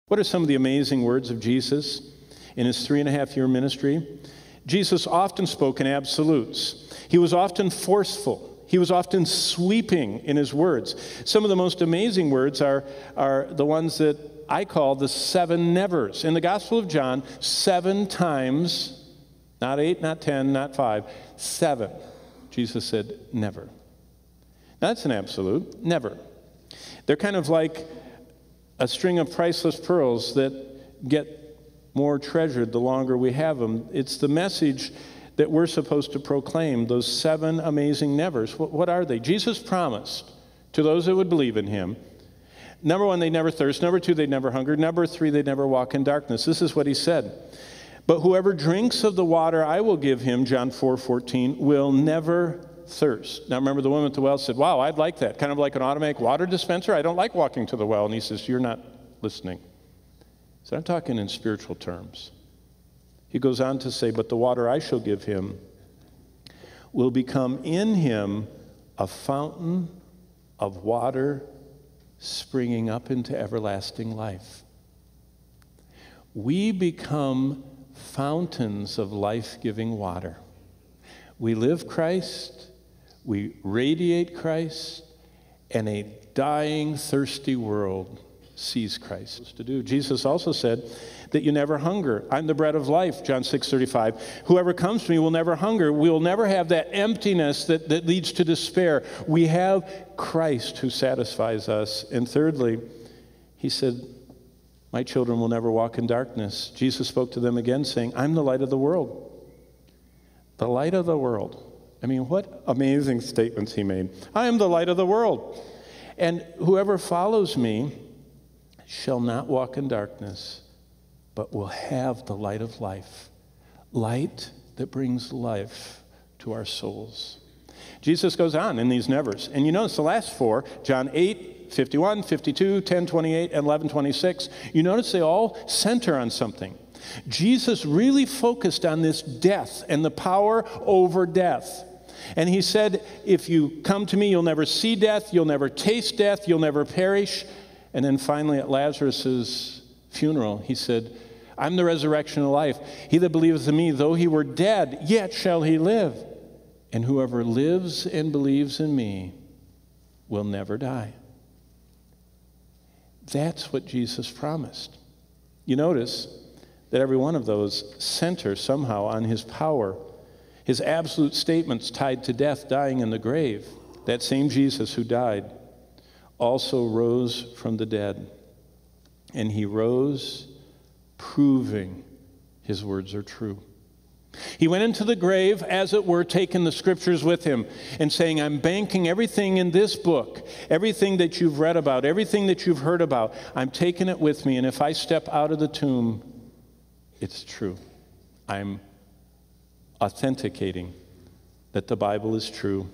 What are some of the amazing words of Jesus in his 3.5-year ministry? Jesus often spoke in absolutes. He was often forceful. He was often sweeping in his words. Some of the most amazing words are the ones that I call the 7 nevers. In the Gospel of John, 7 times, not 8, not 10, not 5, 7, Jesus said, never. Now, that's an absolute, never. They're kind of like a string of priceless pearls that get more treasured the longer we have them. It's the message that we're supposed to proclaim, those 7 amazing nevers. What are they? Jesus promised to those that would believe in him, number 1, they'd never thirst. Number 2, they'd never hunger. Number 3, they'd never walk in darkness. This is what he said. But whoever drinks of the water I will give him, John 4:14, will never thirst. Now remember, the woman at the well said, wow, I'd like that. Kind of like an automatic water dispenser. I don't like walking to the well. And he says, you're not listening. So I'm talking in spiritual terms. He goes on to say, but the water I shall give him will become in him a fountain of water springing up into everlasting life. We become fountains of life-giving water. We live Christ, we radiate Christ, and a dying, thirsty world sees Christ. To do. Jesus also said that you never hunger. I'm the bread of life, John 6:35. Whoever comes to me will never hunger. We will never have that emptiness that leads to despair. We have Christ who satisfies us. And thirdly, he said, my children will never walk in darkness. Jesus spoke to them again, saying, I'm the light of the world. The light of the world. I mean, what amazing statements he made. I am the light of the world. And whoever follows me shall not walk in darkness, but will have the light of life. Light that brings life to our souls. Jesus goes on in these nevers. And you notice the last 4, John 8:51, 52, 10:28, and 11:26. You notice they all center on something. Jesus really focused on this death and the power over death. And he said, if you come to me, you'll never see death, you'll never taste death, you'll never perish. And then finally at Lazarus' funeral, he said, I'm the resurrection of life. He that believeth in me, though he were dead, yet shall he live. And whoever lives and believes in me will never die. That's what Jesus promised. You notice that every one of those center somehow on his power, his absolute statements tied to death, dying in the grave. That same Jesus who died also rose from the dead. And he rose proving his words are true. He went into the grave, as it were, taking the scriptures with him and saying, I'm banking everything in this book, everything that you've read about, everything that you've heard about, I'm taking it with me. And if I step out of the tomb, it's true. I'm authenticating that the Bible is true.